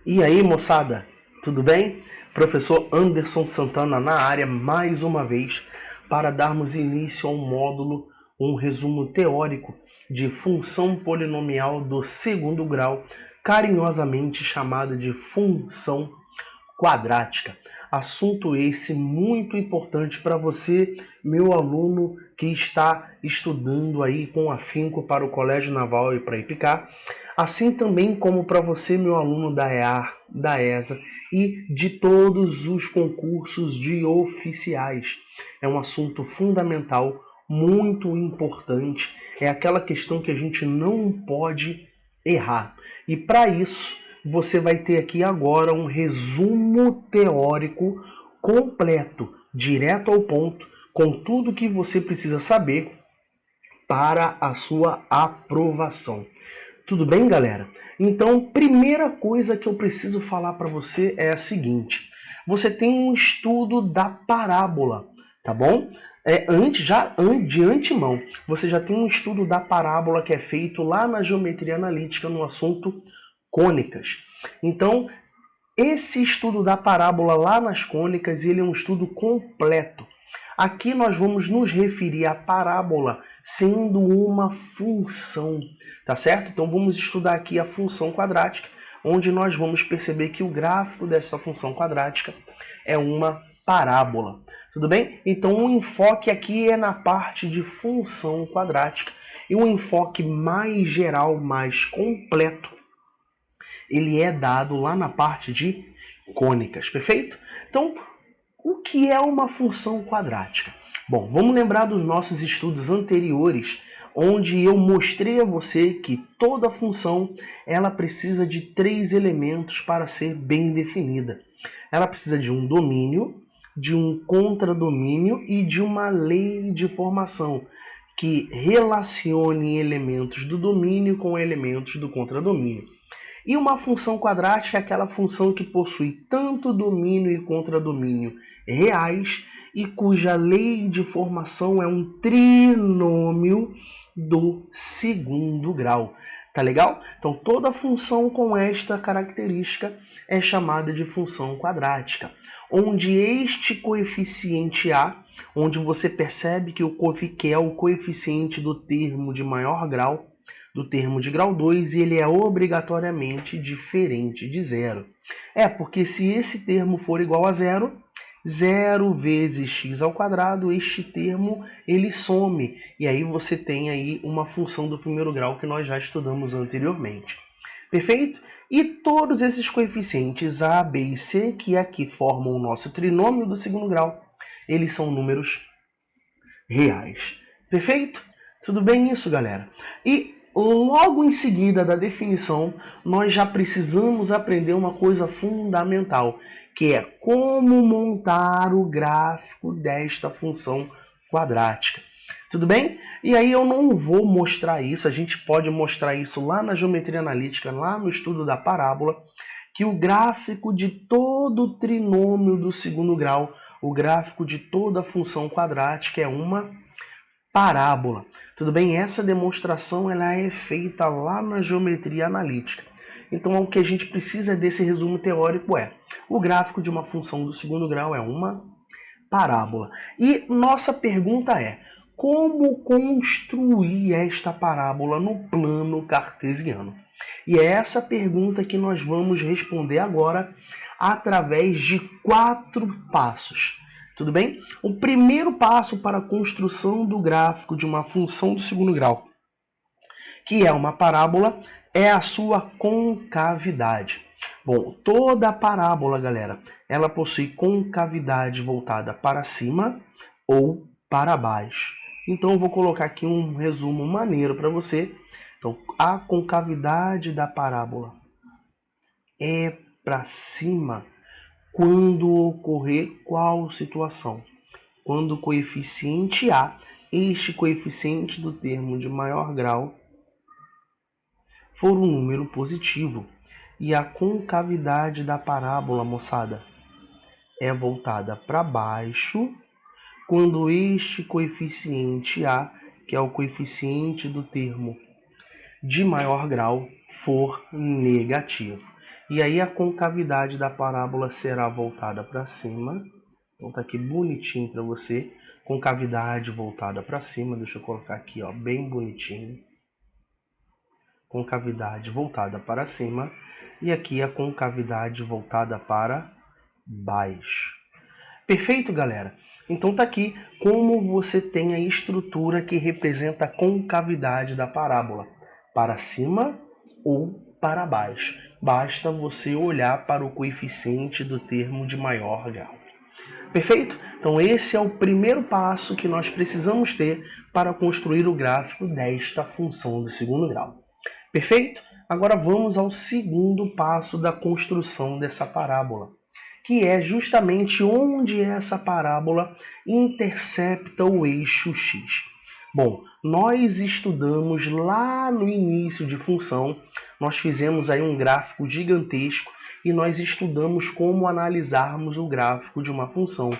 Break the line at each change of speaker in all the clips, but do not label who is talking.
E aí, moçada, tudo bem? Professor Anderson Santana na área mais uma vez para darmos início ao módulo, um resumo teórico de função polinomial do segundo grau, carinhosamente chamada de função quadrática. Assunto esse muito importante para você, meu aluno que está estudando aí com afinco para o Colégio Naval e para IPCAR, assim também como para você, meu aluno da EAR, da ESA e de todos os concursos de oficiais. É um assunto fundamental, muito importante, é aquela questão que a gente não pode errar. E para isso, você vai ter aqui agora um resumo teórico completo, direto ao ponto, com tudo que você precisa saber para a sua aprovação. Tudo bem, galera? Então, primeira coisa que eu preciso falar para você é a seguinte: você tem um estudo da parábola, tá bom? De antemão, você já tem um estudo da parábola que é feito lá na geometria analítica no assunto cônicas. Então, esse estudo da parábola lá nas cônicas, ele é um estudo completo. Aqui nós vamos nos referir à parábola sendo uma função, tá certo? Então vamos estudar aqui a função quadrática, onde nós vamos perceber que o gráfico dessa função quadrática é uma parábola. Tudo bem? Então o enfoque aqui é na parte de função quadrática e um enfoque mais geral, mais completo, ele é dado lá na parte de cônicas, perfeito? Então, o que é uma função quadrática? Bom, vamos lembrar dos nossos estudos anteriores, onde eu mostrei a você que toda função ela precisa de 3 elementos para ser bem definida. Ela precisa de um domínio, de um contradomínio e de uma lei de formação que relacione elementos do domínio com elementos do contradomínio. E uma função quadrática é aquela função que possui tanto domínio e contradomínio reais e cuja lei de formação é um trinômio do segundo grau. Tá legal? Então toda função com esta característica é chamada de função quadrática, onde este coeficiente A, onde você percebe que é o coeficiente do termo de maior grau, do termo de grau 2, e ele é obrigatoriamente diferente de zero. Porque se esse termo for igual a zero, 0 vezes x ao quadrado, este termo ele some. E aí você tem aí uma função do primeiro grau que nós já estudamos anteriormente. Perfeito? E todos esses coeficientes A, B e C, que aqui formam o nosso trinômio do segundo grau, eles são números reais. Perfeito? Tudo bem isso, galera? E logo em seguida da definição, nós já precisamos aprender uma coisa fundamental, que é como montar o gráfico desta função quadrática. Tudo bem? E aí eu não vou mostrar isso, a gente pode mostrar isso lá na geometria analítica, lá no estudo da parábola, que o gráfico de todo o trinômio do segundo grau, o gráfico de toda a função quadrática é uma parábola. Tudo bem? Essa demonstração ela é feita lá na geometria analítica. Então, o que a gente precisa desse resumo teórico o gráfico de uma função do segundo grau é uma parábola. E nossa pergunta é: como construir esta parábola no plano cartesiano? E é essa pergunta que nós vamos responder agora através de 4 passos. Tudo bem? O primeiro passo para a construção do gráfico de uma função do segundo grau, que é uma parábola, é a sua concavidade. Bom, toda a parábola, galera, ela possui concavidade voltada para cima ou para baixo. Então, eu vou colocar aqui um resumo maneiro para você. Então, a concavidade da parábola é para cima quando ocorrer qual situação? Quando o coeficiente A, este coeficiente do termo de maior grau, for um número positivo. E a concavidade da parábola, moçada, é voltada para baixo quando este coeficiente A, que é o coeficiente do termo de maior grau, for negativo. E aí a concavidade da parábola será voltada para cima. Então tá aqui bonitinho para você. Concavidade voltada para cima. Deixa eu colocar aqui, ó, bem bonitinho. Concavidade voltada para cima. E aqui a concavidade voltada para baixo. Perfeito, galera? Então tá aqui como você tem a estrutura que representa a concavidade da parábola. Para cima ou para baixo. Basta você olhar para o coeficiente do termo de maior grau. Perfeito? Então esse é o primeiro passo que nós precisamos ter para construir o gráfico desta função do segundo grau. Perfeito? Agora vamos ao segundo passo da construção dessa parábola, que é justamente onde essa parábola intercepta o eixo x. Bom, nós estudamos lá no início de função, nós fizemos aí um gráfico gigantesco e nós estudamos como analisarmos o gráfico de uma função.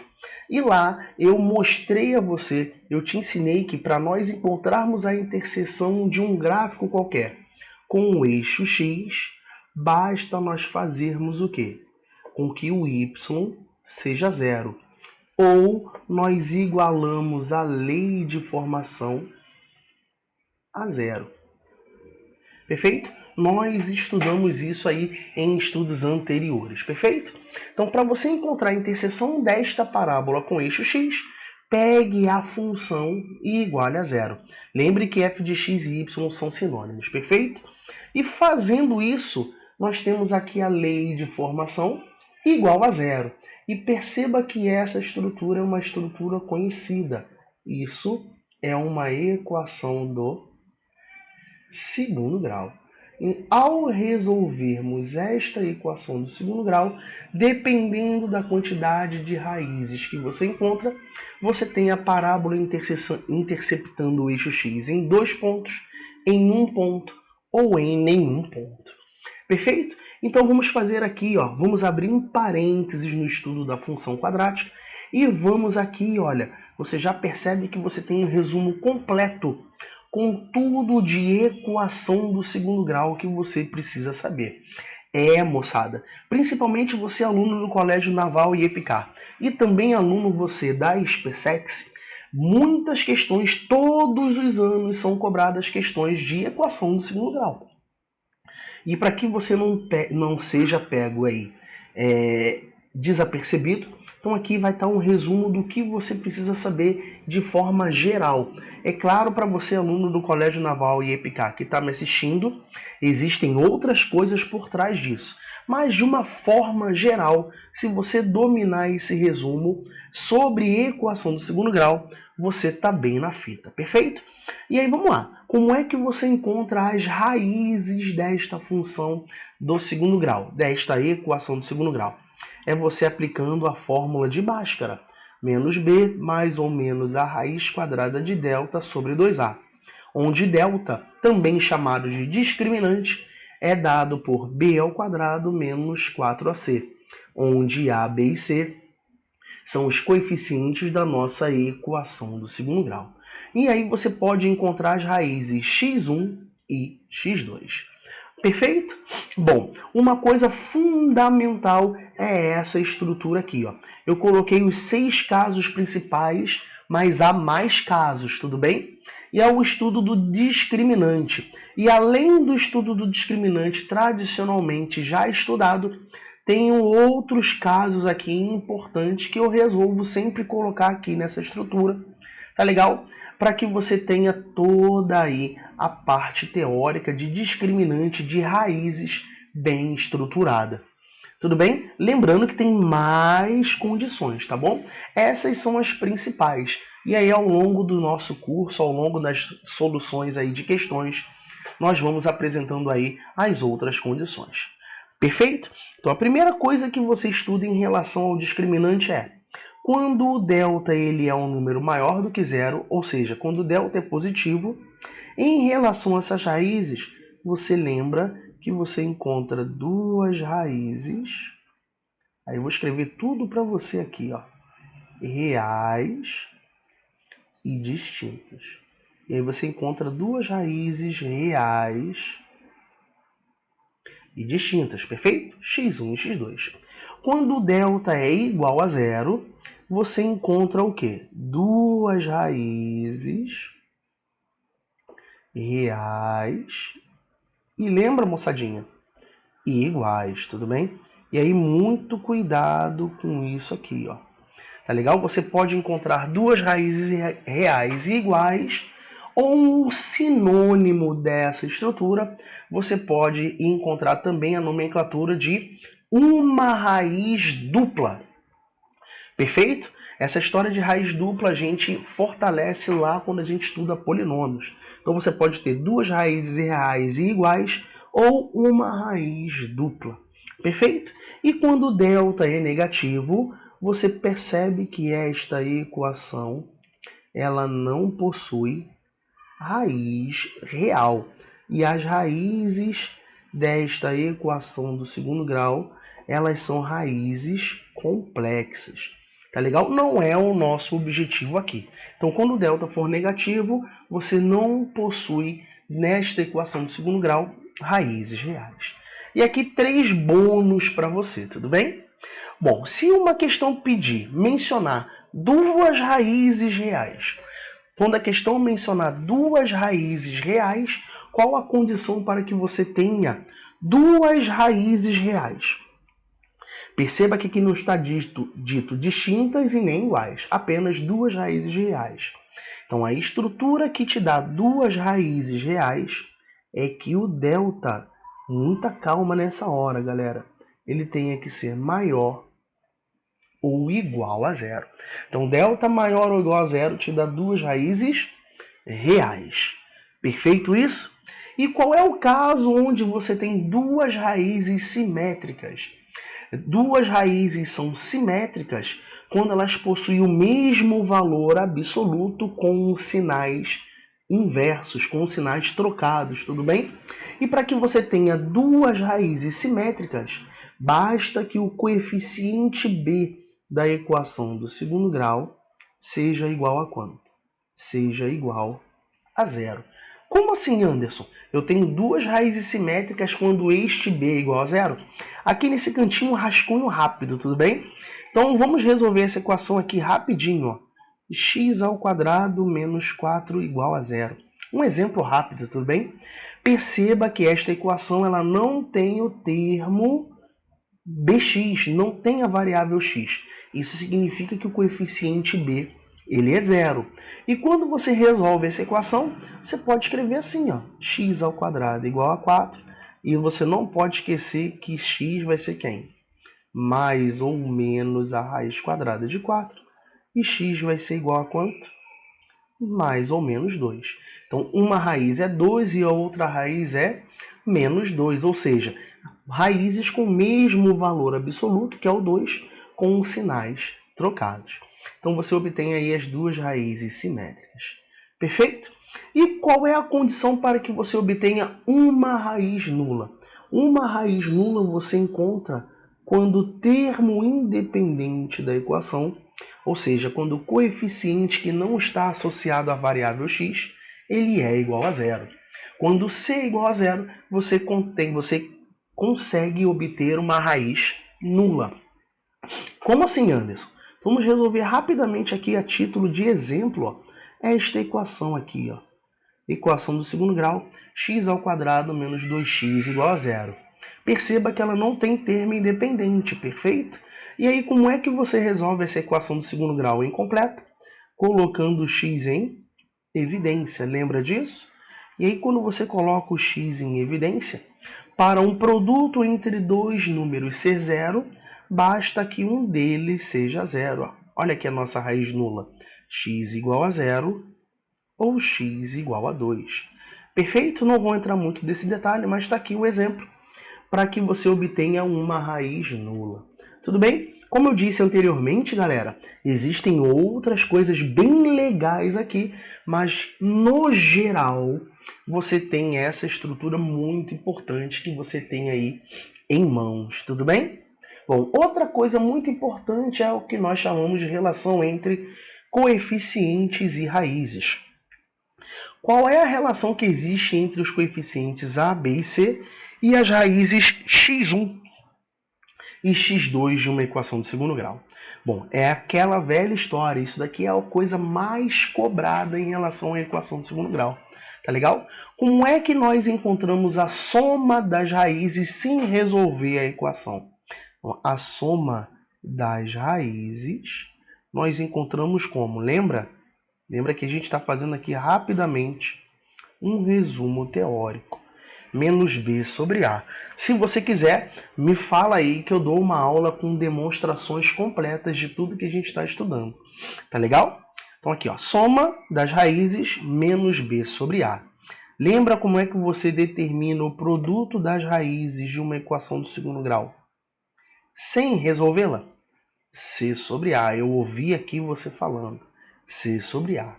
E lá eu mostrei a você, eu te ensinei que para nós encontrarmos a interseção de um gráfico qualquer com o eixo x, basta nós fazermos o quê? Com que o y seja zero. Ou nós igualamos a lei de formação a zero. Perfeito? Nós estudamos isso aí em estudos anteriores, perfeito? Então, para você encontrar a interseção desta parábola com eixo x, pegue a função e iguale a zero. Lembre que f de x e y são sinônimos, perfeito? E fazendo isso, nós temos aqui a lei de formação igual a zero. E perceba que essa estrutura é uma estrutura conhecida. Isso é uma equação do segundo grau. E ao resolvermos esta equação do segundo grau, dependendo da quantidade de raízes que você encontra, você tem a parábola interceptando o eixo x em 2 pontos, em 1 ponto ou em nenhum ponto. Perfeito? Então vamos fazer aqui, ó, vamos abrir um parênteses no estudo da função quadrática e vamos aqui, olha, você já percebe que você tem um resumo completo com tudo de equação do segundo grau que você precisa saber. Moçada, principalmente você aluno do Colégio Naval e EPICAR e também aluno você da SpaceX, muitas questões, todos os anos são cobradas questões de equação do segundo grau. E para que você não seja pego aí desapercebido, então aqui vai estar um resumo do que você precisa saber de forma geral. É claro, para você aluno do Colégio Naval e EPICAR que está me assistindo, existem outras coisas por trás disso. Mas de uma forma geral, se você dominar esse resumo sobre equação do segundo grau, você está bem na fita, perfeito? E aí vamos lá, como é que você encontra as raízes desta função do segundo grau, desta equação do segundo grau? É você aplicando a fórmula de Bhaskara, menos b mais ou menos a raiz quadrada de delta sobre 2a, onde delta, também chamado de discriminante, é dado por b ao quadrado menos 4ac, onde a, b e c são os coeficientes da nossa equação do segundo grau. E aí você pode encontrar as raízes x1 e x2. Perfeito? Bom, uma coisa fundamental é essa estrutura aqui, ó. Eu coloquei os 6 casos principais, mas há mais casos, tudo bem? E é o estudo do discriminante. E além do estudo do discriminante tradicionalmente já estudado, tenho outros casos aqui importantes que eu resolvo sempre colocar aqui nessa estrutura, tá legal? Para que você tenha toda aí a parte teórica de discriminante de raízes bem estruturada. Tudo bem? Lembrando que tem mais condições, tá bom? Essas são as principais. E aí, ao longo do nosso curso, ao longo das soluções aí de questões, nós vamos apresentando aí as outras condições. Perfeito? Então, a primeira coisa que você estuda em relação ao discriminante é quando o delta ele é um número maior do que zero, ou seja, quando o delta é positivo, em relação a essas raízes, você lembra que você encontra duas raízes. Aí eu vou escrever tudo para você aqui, ó, reais e distintas. E aí você encontra duas raízes reais e distintas, perfeito? x1 e x2. Quando o delta é igual a zero, você encontra o quê? Duas raízes reais. E lembra, moçadinha? E iguais, tudo bem? E aí, muito cuidado com isso aqui, ó. Tá legal? Você pode encontrar duas raízes reais e iguais, ou um sinônimo dessa estrutura, você pode encontrar também a nomenclatura de uma raiz dupla. Perfeito? Essa história de raiz dupla a gente fortalece lá quando a gente estuda polinômios. Então você pode ter duas raízes reais e iguais ou uma raiz dupla. Perfeito? E quando o delta é negativo, você percebe que esta equação ela não possui raiz real. E as raízes desta equação do segundo grau, elas são raízes complexas. Tá legal? Não é o nosso objetivo aqui. Então, quando o delta for negativo, você não possui, nesta equação do segundo grau, raízes reais. E aqui 3 bônus para você, tudo bem? Bom, se uma questão pedir, mencionar duas raízes reais, quando a questão mencionar duas raízes reais, qual a condição para que você tenha duas raízes reais? Perceba que aqui não está dito distintas e nem iguais, apenas duas raízes reais. Então, a estrutura que te dá duas raízes reais é que o delta, muita calma nessa hora, galera, ele tenha que ser maior ou igual a zero. Então, delta maior ou igual a zero te dá duas raízes reais. Perfeito isso? E qual é o caso onde você tem duas raízes simétricas? Duas raízes são simétricas quando elas possuem o mesmo valor absoluto com sinais inversos, com sinais trocados, tudo bem? E para que você tenha duas raízes simétricas, basta que o coeficiente b da equação do segundo grau seja igual a quanto? Seja igual a zero. Como assim, Anderson? Eu tenho duas raízes simétricas quando este b é igual a zero? Aqui nesse cantinho, um rascunho rápido, tudo bem? Então, vamos resolver essa equação aqui rapidinho. Ó. X ao quadrado menos 4 igual a zero. Um exemplo rápido, tudo bem? Perceba que esta equação ela não tem o termo bx, não tem a variável x. Isso significa que o coeficiente b ele é zero. E quando você resolve essa equação, você pode escrever assim, ó, x ao quadrado igual a 4. E você não pode esquecer que x vai ser quem? Mais ou menos a raiz quadrada de 4. E x vai ser igual a quanto? Mais ou menos 2. Então, uma raiz é 2 e a outra raiz é menos 2. Ou seja, raízes com o mesmo valor absoluto, que é o 2, com sinais trocados. Então, você obtém aí as duas raízes simétricas. Perfeito? E qual é a condição para que você obtenha uma raiz nula? Uma raiz nula você encontra quando o termo independente da equação, ou seja, quando o coeficiente que não está associado à variável x, ele é igual a zero. Quando c é igual a zero, você consegue obter uma raiz nula. Como assim, Anderson? Vamos resolver rapidamente aqui a título de exemplo, ó, esta equação aqui, ó. Equação do segundo grau, x ao quadrado menos 2x igual a zero. Perceba que ela não tem termo independente, perfeito? E aí, como é que você resolve essa equação do segundo grau incompleta? Colocando o x em evidência, lembra disso? E aí, quando você coloca o x em evidência, para um produto entre dois números ser zero, basta que um deles seja zero. Olha aqui a nossa raiz nula. X igual a zero ou x igual a 2. Perfeito? Não vou entrar muito nesse detalhe, mas está aqui o exemplo para que você obtenha uma raiz nula. Tudo bem? Como eu disse anteriormente, galera, existem outras coisas bem legais aqui, mas no geral você tem essa estrutura muito importante que você tem aí em mãos. Tudo bem? Bom, outra coisa muito importante é o que nós chamamos de relação entre coeficientes e raízes. qual é a relação que existe entre os coeficientes a, b e c e as raízes x1 e x2 de uma equação de segundo grau? Bom, é aquela velha história, isso daqui é a coisa mais cobrada em relação à equação de segundo grau. Tá legal? Como é que nós encontramos a soma das raízes sem resolver a equação? Bom, a soma das raízes nós encontramos como? Lembra? Lembra que a gente está fazendo aqui rapidamente um resumo teórico. Menos b sobre a. Se você quiser, me fala aí que eu dou uma aula com demonstrações completas de tudo que a gente está estudando. Tá legal? Então aqui, ó, soma das raízes menos b sobre a. Lembra como é que você determina o produto das raízes de uma equação do segundo grau? Sem resolvê-la? C sobre a. Eu ouvi aqui você falando. C sobre a.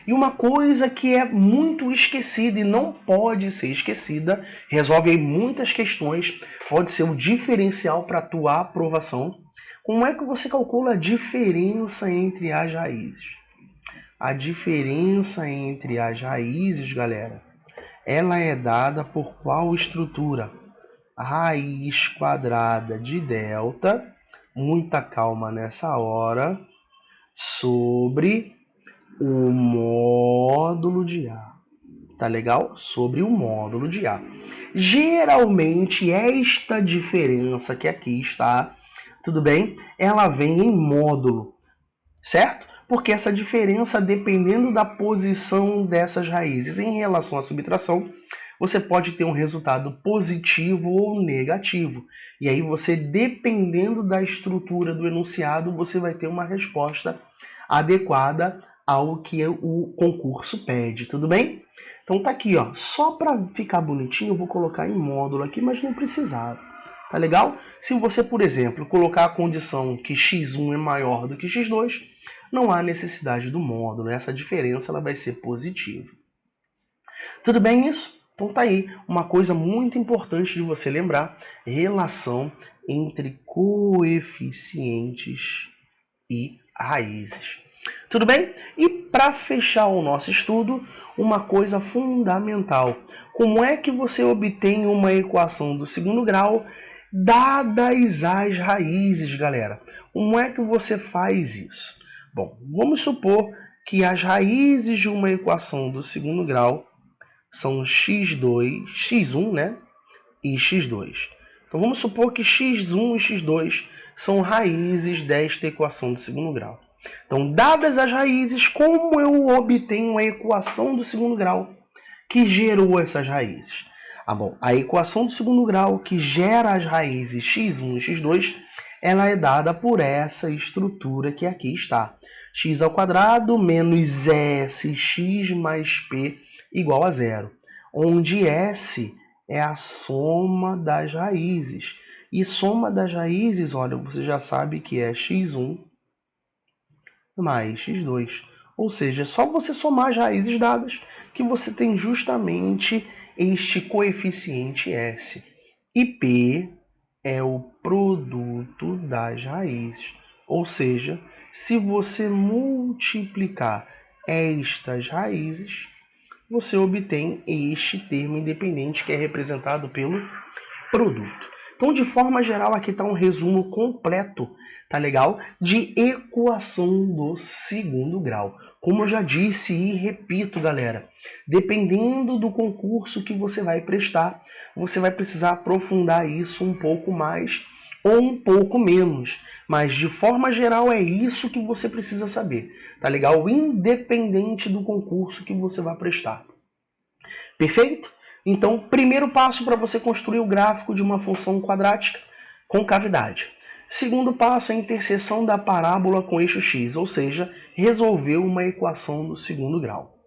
E uma coisa que é muito esquecida e não pode ser esquecida, resolve aí muitas questões, pode ser o diferencial para a tua aprovação. Como é que você calcula a diferença entre as raízes? A diferença entre as raízes, galera, ela é dada por qual estrutura? Raiz quadrada de delta, muita calma nessa hora, sobre o módulo de A. Tá legal? Sobre o módulo de A. Geralmente, esta diferença que aqui está, tudo bem? Ela vem em módulo, certo? Porque essa diferença, dependendo da posição dessas raízes em relação à subtração, você pode ter um resultado positivo ou negativo. E aí você, dependendo da estrutura do enunciado, você vai ter uma resposta adequada ao que o concurso pede, tudo bem? Então tá aqui, ó. Só para ficar bonitinho, eu vou colocar em módulo aqui, mas não precisava. Tá legal? Se você, por exemplo, colocar a condição que x1 é maior do que x2, não há necessidade do módulo. Essa diferença ela vai ser positiva. Tudo bem isso? Então tá aí, uma coisa muito importante de você lembrar, relação entre coeficientes e raízes. Tudo bem? E para fechar o nosso estudo, uma coisa fundamental. Como é que você obtém uma equação do segundo grau dadas as raízes, galera? Como é que você faz isso? Bom, vamos supor que as raízes de uma equação do segundo grau são x2, x1, né? E x2. Então vamos supor que x1 e x2 são raízes desta equação do segundo grau. Então, dadas as raízes, como eu obtenho a equação do segundo grau que gerou essas raízes? Bom, a equação do segundo grau que gera as raízes x1 e x2, ela é dada por essa estrutura que aqui está. X ao quadrado menos sx mais p igual a zero, onde S é a soma das raízes. E soma das raízes, olha, você já sabe que é x1 mais x2. Ou seja, é só você somar as raízes dadas que você tem justamente este coeficiente S. E P é o produto das raízes. Ou seja, se você multiplicar estas raízes, você obtém este termo independente que é representado pelo produto. Então, de forma geral, aqui está um resumo completo, tá legal? De equação do segundo grau. Como eu já disse e repito, galera, dependendo do concurso que você vai prestar, você vai precisar aprofundar isso um pouco mais ou um pouco menos. Mas, de forma geral, é isso que você precisa saber, tá legal? Independente do concurso que você vai prestar. Perfeito? Então, primeiro passo para você construir o gráfico de uma função quadrática com cavidade. Segundo passo, a interseção da parábola com eixo x, ou seja, resolver uma equação do segundo grau.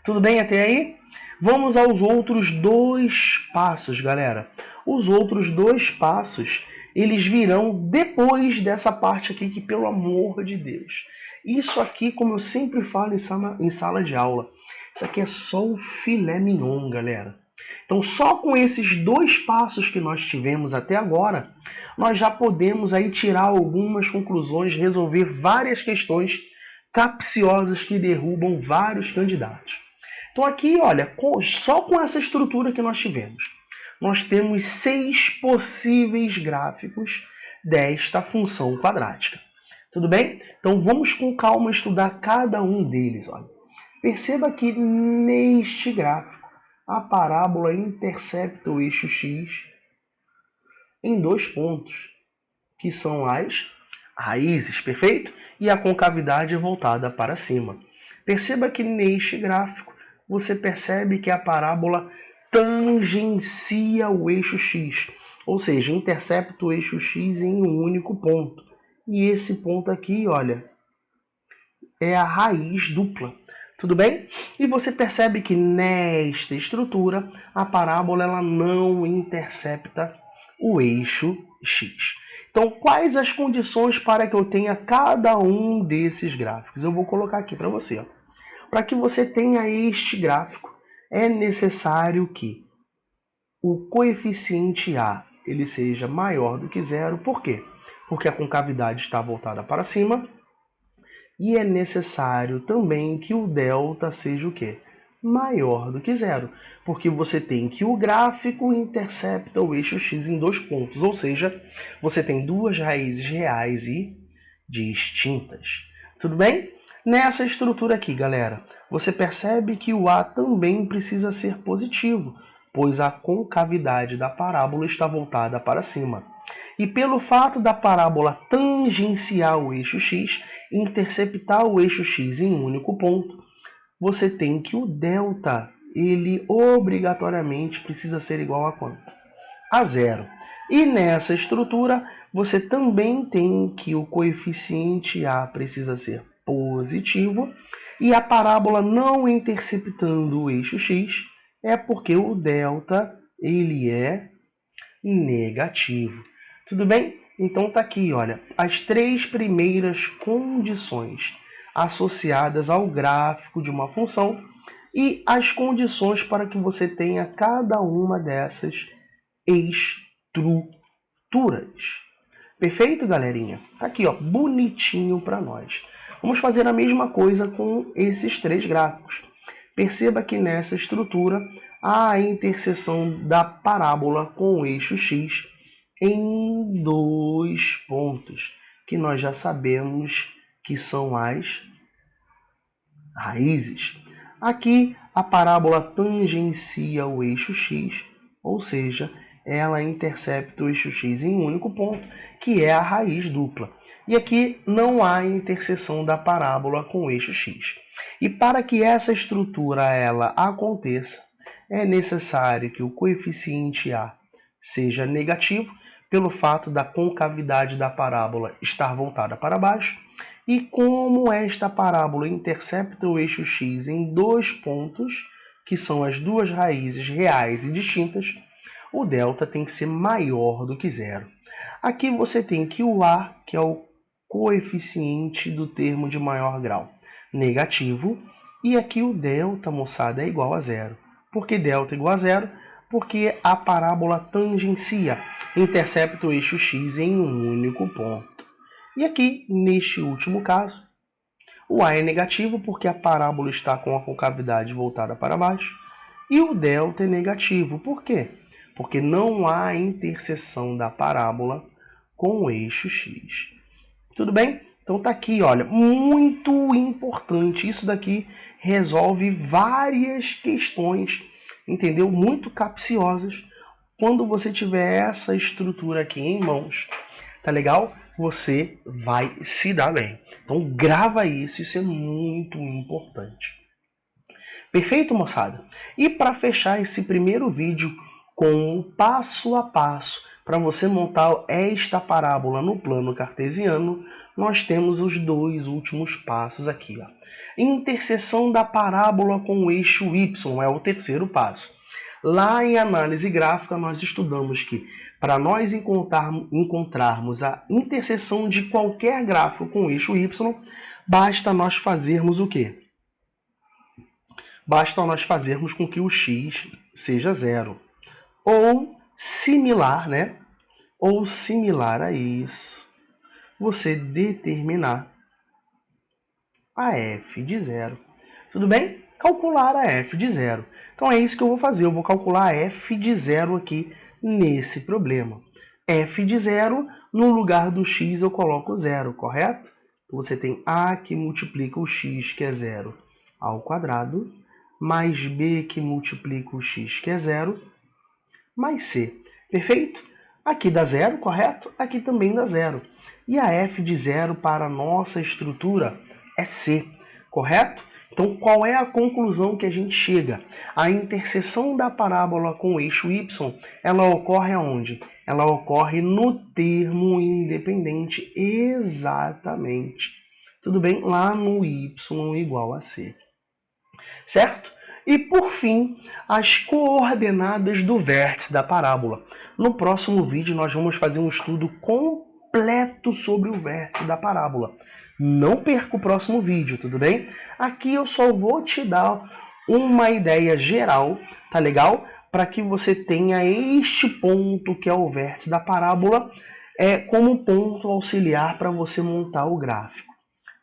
Tudo bem até aí? Vamos aos outros dois passos, galera. Os outros dois passos, eles virão depois dessa parte aqui, que pelo amor de Deus. Isso aqui, como eu sempre falo em sala de aula, isso aqui é só o filé mignon, galera. Então, só com esses dois passos que nós tivemos até agora, nós já podemos aí tirar algumas conclusões, resolver várias questões capciosas que derrubam vários candidatos. Então aqui, olha, só com essa estrutura que nós tivemos, nós temos 6 possíveis gráficos desta função quadrática. Tudo bem? Então vamos com calma estudar cada um deles. Olha. Perceba que neste gráfico, a parábola intercepta o eixo x em 2 pontos, que são as raízes, perfeito? E a concavidade é voltada para cima. Perceba que neste gráfico, você percebe que a parábola tangencia o eixo x, ou seja, intercepta o eixo x em um único ponto. E esse ponto aqui, olha, é a raiz dupla. Tudo bem? E você percebe que nesta estrutura, a parábola ela não intercepta o eixo x. Então, quais as condições para que eu tenha cada um desses gráficos? Eu vou colocar aqui para você. Para que você tenha este gráfico, é necessário que o coeficiente A ele seja maior do que zero. Por quê? Porque a concavidade está voltada para cima. E é necessário também que o delta seja o quê? Maior do que zero. Porque você tem que o gráfico intercepta o eixo x em 2 pontos. Ou seja, você tem 2 raízes reais e distintas. Tudo bem? Nessa estrutura aqui, galera, você percebe que o A também precisa ser positivo, pois a concavidade da parábola está voltada para cima. E pelo fato da parábola tangenciar o eixo x, interceptar o eixo x em um único ponto, você tem que o delta, ele obrigatoriamente precisa ser igual a quanto? A zero. E nessa estrutura, você também tem que o coeficiente A precisa ser positivo, e a parábola não interceptando o eixo x é porque o delta ele é negativo. Tudo bem? Então tá aqui, olha, as 3 primeiras condições associadas ao gráfico de uma função e as condições para que você tenha cada uma dessas estruturas. Perfeito, galerinha? Tá aqui, ó, bonitinho para nós. Vamos fazer a mesma coisa com esses 3 gráficos. Perceba que nessa estrutura há a interseção da parábola com o eixo x em 2 pontos, que nós já sabemos que são as raízes. Aqui a parábola tangencia o eixo x, ou seja, ela intercepta o eixo x em um único ponto, que é a raiz dupla. E aqui não há interseção da parábola com o eixo x. E para que essa estrutura ela aconteça, é necessário que o coeficiente A seja negativo, pelo fato da concavidade da parábola estar voltada para baixo. E como esta parábola intercepta o eixo x em 2 pontos, que são as 2 raízes reais e distintas, o delta tem que ser maior do que zero. Aqui você tem que o A, que é o coeficiente do termo de maior grau, negativo, e aqui o delta, moçada, é igual a zero. Por que delta é igual a zero? Porque a parábola tangencia, intercepta o eixo x em um único ponto. E aqui, neste último caso, o A é negativo porque a parábola está com a concavidade voltada para baixo, e o delta é negativo. Por quê? Porque não há interseção da parábola com o eixo x. Tudo bem? Então tá aqui, olha, muito importante. Isso daqui resolve várias questões, entendeu? Muito capciosas. Quando você tiver essa estrutura aqui em mãos, tá legal? Você vai se dar bem. Então grava isso é muito importante. Perfeito, moçada? E para fechar esse primeiro vídeo com o passo a passo para você montar esta parábola no plano cartesiano, nós temos os 2 últimos passos aqui. Ó. Interseção da parábola com o eixo y é o terceiro passo. Lá em análise gráfica, nós estudamos que para nós encontrarmos a interseção de qualquer gráfico com o eixo y, basta nós fazermos o quê? Basta nós fazermos com que o x seja zero. Ou similar, né? Ou similar a isso, você determinar a f de zero. Tudo bem? calcular a f de 0. Então é isso que eu vou fazer, eu vou calcular a f de 0 aqui nesse problema. F de 0, no lugar do x eu coloco 0, correto? Então você tem a que multiplica o x, que é 0, ao quadrado, mais b que multiplica o x, que é 0, mais c. Perfeito? Aqui dá 0, correto? Aqui também dá 0. E a f de 0 para a nossa estrutura é c, correto? Então, qual é a conclusão que a gente chega? A interseção da parábola com o eixo y, ela ocorre aonde? Ela ocorre no termo independente, exatamente. Tudo bem? Lá no y igual a c. Certo? E, por fim, as coordenadas do vértice da parábola. No próximo vídeo, nós vamos fazer um estudo completo sobre o vértice da parábola. Não perca o próximo vídeo, tudo bem? Aqui eu só vou te dar uma ideia geral, tá legal? Para que você tenha este ponto, que é o vértice da parábola, como ponto auxiliar para você montar o gráfico.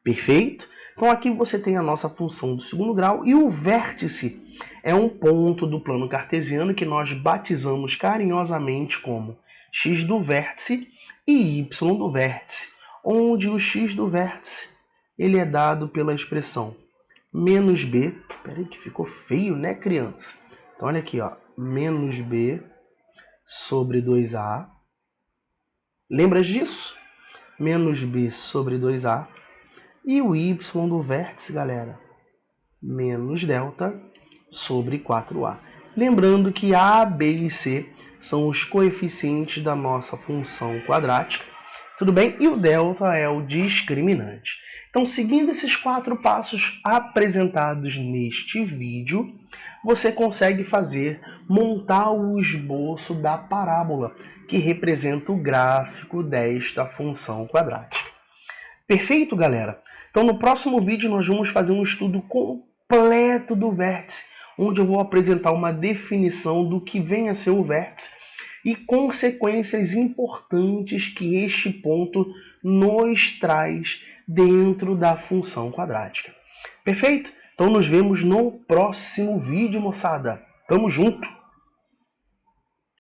Perfeito? Então aqui você tem a nossa função do segundo grau e o vértice é um ponto do plano cartesiano que nós batizamos carinhosamente como x do vértice e y do vértice, onde o x do vértice ele é dado pela expressão menos b, peraí que ficou feio, né, criança? Então olha aqui, ó, menos b sobre 2a, lembra disso? Menos b sobre 2a. E o y do vértice, galera, menos delta sobre 4a. Lembrando que a, b e c são os coeficientes da nossa função quadrática, tudo bem? E o delta é o discriminante. Então, seguindo esses 4 passos apresentados neste vídeo, você consegue montar o esboço da parábola, que representa o gráfico desta função quadrática. Perfeito, galera? Então, no próximo vídeo, nós vamos fazer um estudo completo do vértice, onde eu vou apresentar uma definição do que vem a ser o vértice e consequências importantes que este ponto nos traz dentro da função quadrática. Perfeito? Então, nos vemos no próximo vídeo, moçada. Tamo junto!